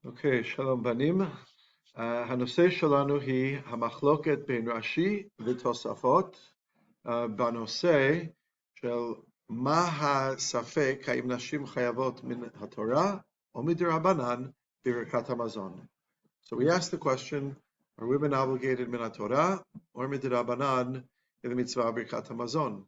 אוקיי, שלום בנים. הנושא שלנו היא המחלוקת בין רש"י ותוספות בנושא של מה הספק, האם נשים חייבות מן התורה או מדרבנן בברכת המזון. So we asked the question, are women obligated min HaTorah or midrabanan in the mitzvah birkat hamazon?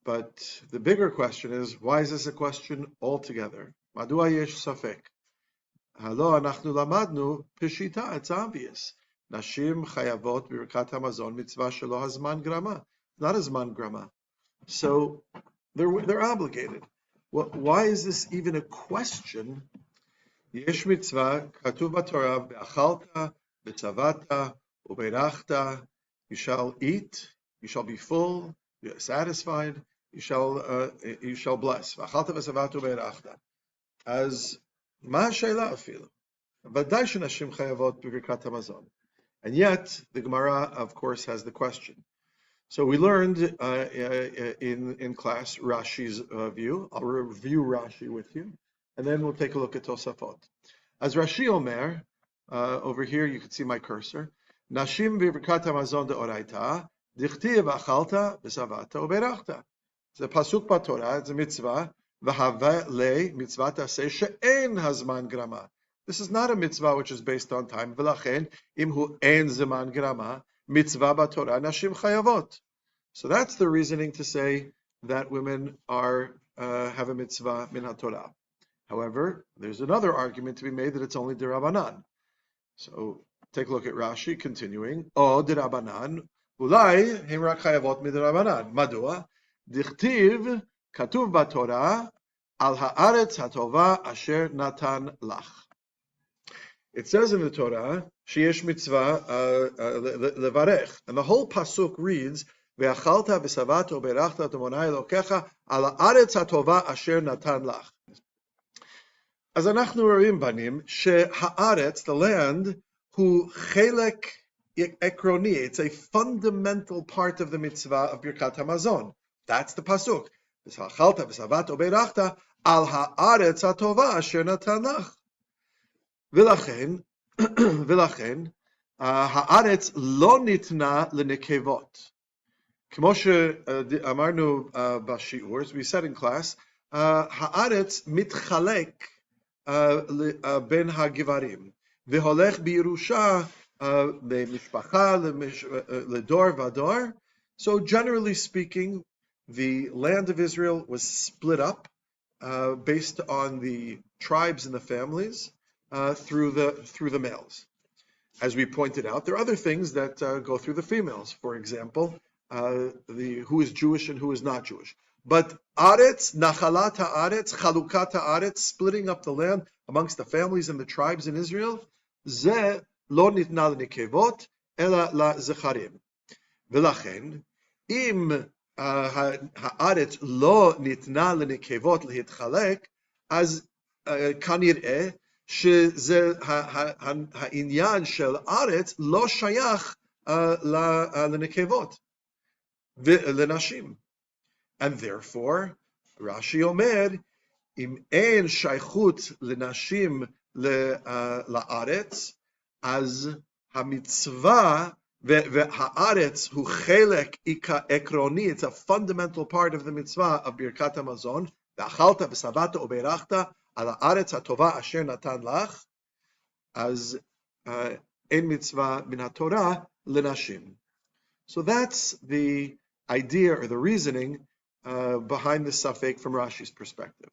But the bigger question is, why is this a question altogether? Madua yesh safek? Hello, אנחנו למדנו פשיטה, it's obvious. נשים חייבות ברכת המזון מצווה שלא הזמן גרמה. Not הזמן גרמה. So they're obligated. Why is this even a question? יש מצווה, כתוב בתורה, ואכלת, וצבעת, וברכת, you shall eat, you shall be full, you're satisfied, you shall bless. ואכלת וצבעת וברכת. אז מה השאלה אפילו? ודאי שנשים חייבות בברכת המזון. And yet, the Gemara, of course, has the question. So we learned in class Rashi's view. I'll review Rashi with you, and then we'll take a look at Tosafot. As Rashi Omer, over here you can see my cursor, Nashim b'birkat hamazon de'oraita, dichtiv achalta v'savata uberachta. It's a pasuk b'Torah, it's a mitzvah, v'hava le mitzvah taseh she'en hazman grama. This is not a mitzvah which is based on time. V'lachen imhu en zaman grama mitzvah b'Torah nashim chayavot. So that's the reasoning to say that women are have a mitzvah min haTorah. However, there's another argument to be made that it's only derabanan. So take a look at Rashi, continuing. O derabanan, ulai hem rak chayavot miderabanan. Madua dichtiv katuv b'Torah al haaretz hatova asher natan lach. It says in the Torah, sheyesh mitzvah levarech, and the whole pasuk reads, ve'achalta v'savata uberachta t'monai elokecha al haaretz hatova asher natan lach. As אנחנו רואים בנים, שהארץ, the land, הוא חלק עקרוני, it's a fundamental part of the mitzvah of Birkat HaMazon. That's the pasuk. ואכלת ושבעת וברכת על הארץ הטובה אשר נתן לך. ולכן, הארץ לא ניתנה לנקבות. כמו שאמרנו בשיעור, as we said in class, הארץ מתחלק בין הגברים, והולך בירושה במשפחה לדור ודור. So generally speaking, the land of Israel was split up based on the tribes and the families through the males. As we pointed out, there are other things that go through the females. For example, who is Jewish and who is not Jewish. But Aretz, Nachalat Haaretz, Chalukat Haaretz, splitting up the land amongst the families and the tribes in Israel, Ze lo nitna l'nekevot, ela la'zecharim. V'lachen, im haaretz lo nitna l'nekevot l'hitchalek, az kanir'eh, שזה העניין של ארץ לא שייך לנקבות ולנשים. And therefore, Rashi Omer, im en shaychut lenashim la'aretz, az hamitzvah ve'ha'aretz hu chelek ekroni, it's a fundamental part of the mitzvah of Birkat HaMazon, ve'achalta v'savata uberachta al ha'aretz hatova asher natan lach, az en mitzvah min haTorah lenashim. So that's the idea or the reasoning behind the safek from Rashi's perspective.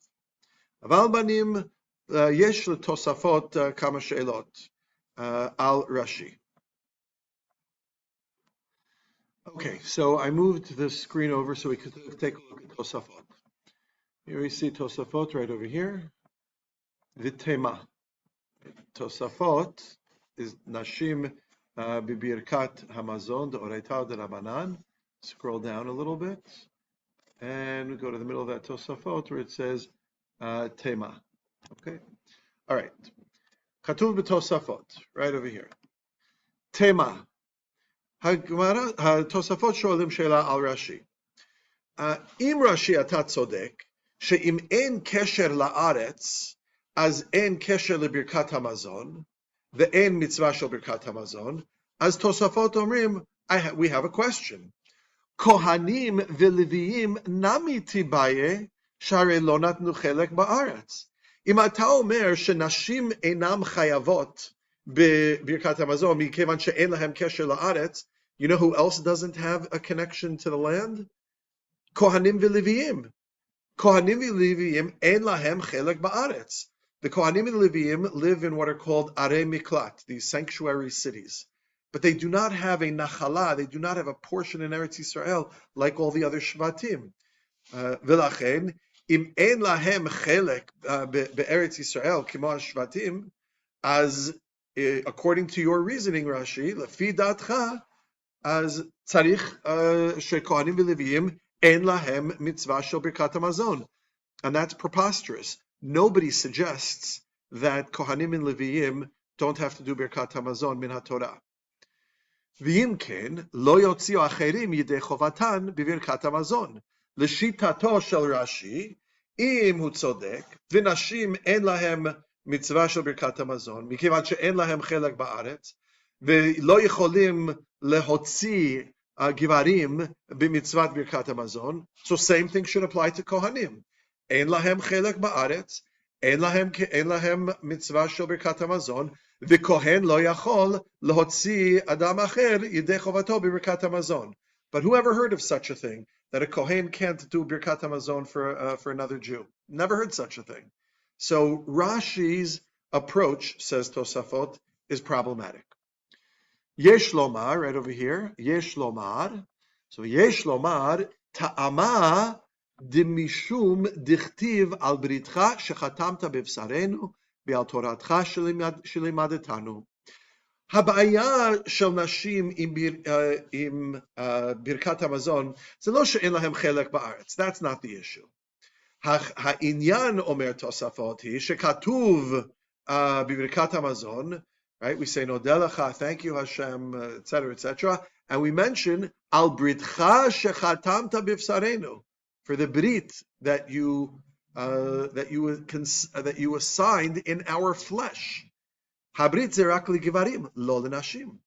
Aval banim yesh letosafot kama she'elot al Rashi. Okay, so I moved the screen over so we could take a look at Tosafot. Here we see Tosafot right over here. Vitema. Tosafot is Nashim bibirkat hamazon de'oraita de'rabanan. Scroll down a little bit. And we go to the middle of that Tosafot where it says Tema. Okay? All right. Katuv b'Tosafot, right over here. Tema. Tosafot sho'alim she'ela al Rashi. Im Rashi ata tzodek, she'im en kesher la'aretz, as en kesher lebirkat hamazon, ve'en mitzvah shel birkat hamazon, as Tosafot omrim, we have a question. Kohanim ve'leviim nami tibaye, share lo natnu chelek ba'aretz. אם אתה אומר שנשים אינם חייבות בברכת המזון, מכיוון שאין להם קשר לארץ, you know who else doesn't have a connection to the land? Kohanim v'Leviim. Kohanim v'Leviim ein lahem chelek ba'aretz. The Kohanim and Leviim live in what are called Arei Miklat, these sanctuary cities. But they do not have a nachala, they do not have a portion in Eretz Yisrael like all the other Shvatim. V'lachen, im ein lahem chelek be'eretz Yisrael kimo Shvatim, as according to your reasoning, Rashi, lefi datcha, as tzarich shekohanim v'leviim ein lahem mitzvah shel birkat hamazon, and that's preposterous. Nobody suggests that Kohanim and Leviim don't have to do birkat hamazon min haTorah. V'im ken lo yotziu acherim yidei chovatan b'birkat hamazon. L'shitato shel Rashi, im hu tzodek, v'nashim en lahem mitzvah shel birkat hamazon, מכיוון שאין להם חלק בארץ, ולא יכולים להוציא גברים במצוות ברכת המזון. So same thing should apply to Kohanim. אין להם חלק בארץ, אין להם מצווה של ברכת המזון, וכהן לא יכול להוציא אדם אחר ידי חובתו בברכת המזון. But whoever heard of such a thing, that a Kohen can't do Birkat HaMazon for another Jew? Never heard such a thing. So Rashi's approach, says Tosafot, is problematic. Yesh lomar, right over here, Yesh lomar. So Yesh lomar, ta'ama dimishum dichtiv al britcha shechatamta bevsarenu ve'al toratcha shelimadetanu. הבעיה של נשים עם ברכת המזון, זה לא שאין להם חלק בארץ. That's not the issue. העניין, אומר תוספות, היא שכתוב בברכת המזון, right? We say, נודה לך, thank you Hashem, etc., etc., and we mention, על בריתך שחתמת בבשרנו, for the brit that you assigned in our flesh. Habrit zerak ligivarim, lo lenashim.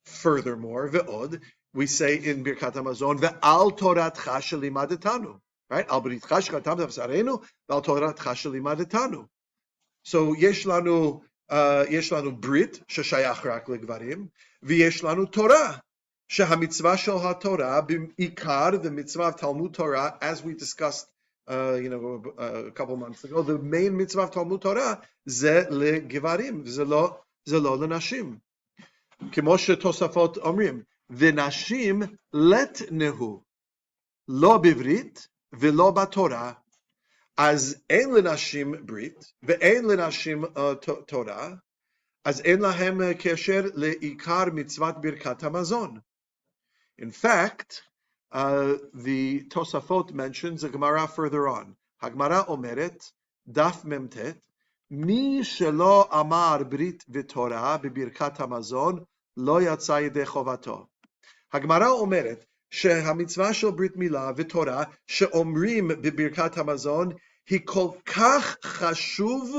Furthermore, ve'od, we say in Birkat HaMazon, ve'al toratcha shelimadetanu, right? Al britcha shechatam b'sarenu, ve'al toratcha shelimadetanu. So yesh lanu brit sheshayach rak ligvarim, ve'yesh lanu Torah, shehamitzvah shel haTorah b'ikar, the mitzvah of Talmud Torah, as we discussed a couple months ago, the main mitzvah of Talmud Torah ze legivarim, ze lo lenashim. Kemo sheTosafot omrim, v'nashim letnehu, lo bivrit v'lo baTorah, as ein lenashim brit ve'ein lenashim Torah, as ein lahem kesher leikar mitzvat birkat hamazon. In fact, the Tosafot mentions a Gemara further on. Hagmara omeret, daf memtet, mi shelo amar brit v'torah b'birkat hamazon lo yatsa yedei chovato. Hagmara omeret, שהמצווה של ברית מילה ותורה שאומרים בברכת המזון היא כל כך חשוב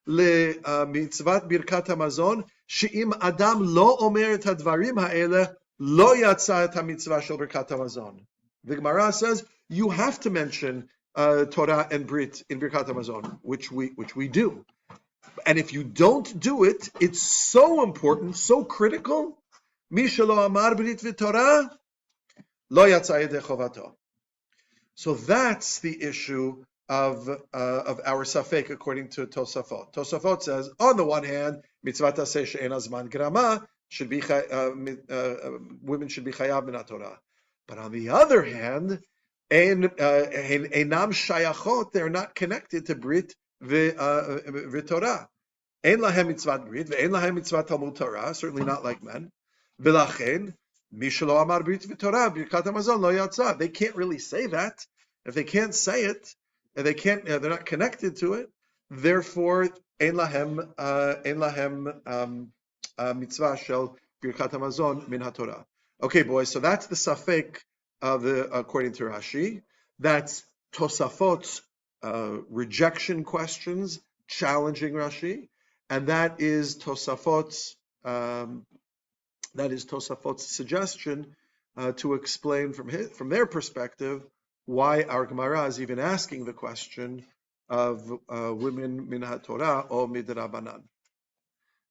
למצוות ברכת המזון, שאם אדם לא אומר את הדברים האלה, לא יצא את המצווה של ברכת המזון. The Gemara says you have to mention Torah and Brit in Birkat HaMazon, which we do. And if you don't do it, it's so important, so critical. Mi shelo amar Brit v'Torah, lo yatsa yedei chovato. So that's the issue of our safek according to Tosafot. Tosafot says, on the one hand, mitzvat aseh she'en azman grama, women should be chayav min haTorah. But on the other hand, einam shayachot, they're not connected to Brit v'Torah. Ein lahem mitzvat Brit, ve'ein lahem mitzvat Talmud Torah, certainly not like men. V'lachen, mi shelo amar Brit v'Torah, birkat hamazon lo yatsa. They can't really say that. If they can't say it, and they're not connected to it, therefore, ein lahem mitzvah shel birkat hamazon min haTorah. Okay, boys, so that's the safek according to Rashi. That's Tosafot's rejection questions challenging Rashi, and that is Tosafot's suggestion to explain from their perspective why our Gemara is even asking the question of women min haTorah or midrabanan.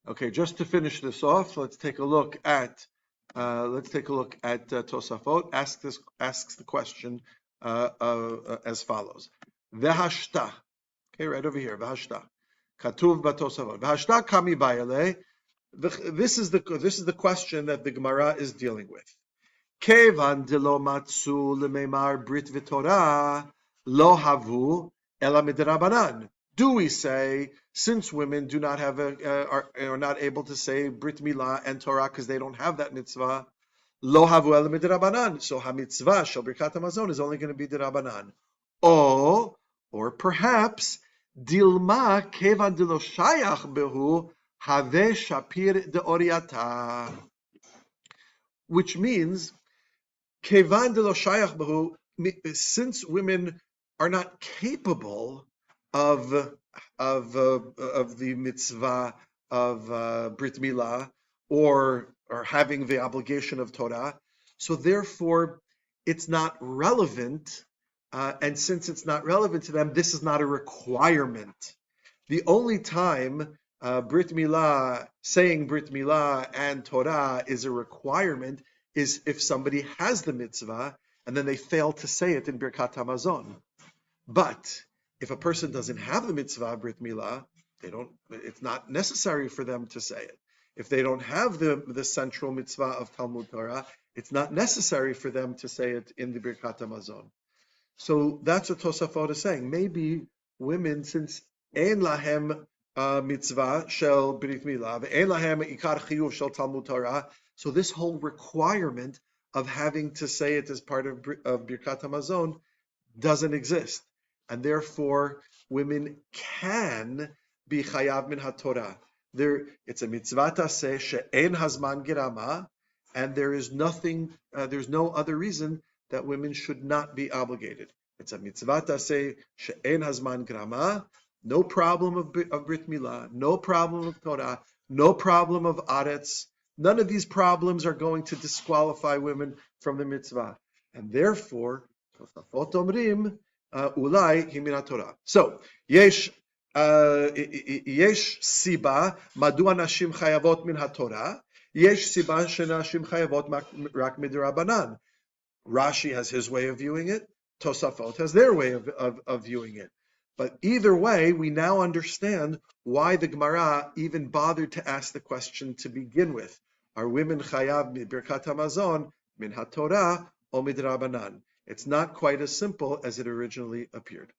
Okay, just to finish this off, let's take a look at Tosafot. Asks the question as follows: Vehashta. Okay, right over here. Vehashta. Katuv b'Tosafot. Vehashta kami bayale. This is the question that the Gemara is dealing with. Kevan delo matzu lemeimar brit v'Torah lo havu ela midrabanan. Do we say, since women do not have are not able to say brit milah and Torah because they don't have that mitzvah, lo havu ela midrabanan? So hamitzvah shel birkat hamazon is only going to be dirabanan. Or perhaps dilma kevan delo shayach behu have shapir de oriata, which means kevan de lo shayach bahu, since women are not capable of the mitzvah of brit milah or having the obligation of Torah, so therefore it's not relevant, and since it's not relevant to them, this is not a requirement. The only time Brit Milah, saying Brit Milah and Torah is a requirement is if somebody has the mitzvah and then they fail to say it in Birkat Hamazon. But if a person doesn't have the mitzvah Brit Milah, it's not necessary for them to say it. If they don't have the central mitzvah of Talmud Torah, it's not necessary for them to say it in the Birkat Hamazon. So that's what Tosafot is saying. Maybe women, since ein lahem mitzvah shel brit milah, ein lahem ikar chiyuv shel Talmud Torah, so this whole requirement of having to say it as part of Birkat Hamazon doesn't exist, and therefore women can be chayav min haTorah. It's a mitzvah taseh she'en hazman gerama, and there's no other reason that women should not be obligated. It's a mitzvah taseh she'en hazman grama, no problem of brit milah, no problem of Torah, no problem of aretz. None of these problems are going to disqualify women from the mitzvah, and therefore Tosafot omrim ulai hi min Torah. So yesh siba madua nashim chayavot min haTorah, yesh siba shenashim chayavot rak midrabanan. Rashi has his way of viewing it. Tosafot has their way of viewing it. But either way, we now understand why the Gemara even bothered to ask the question to begin with. Are women chayav birkat hamazon min haTorah or midrabanan? It's not quite as simple as it originally appeared.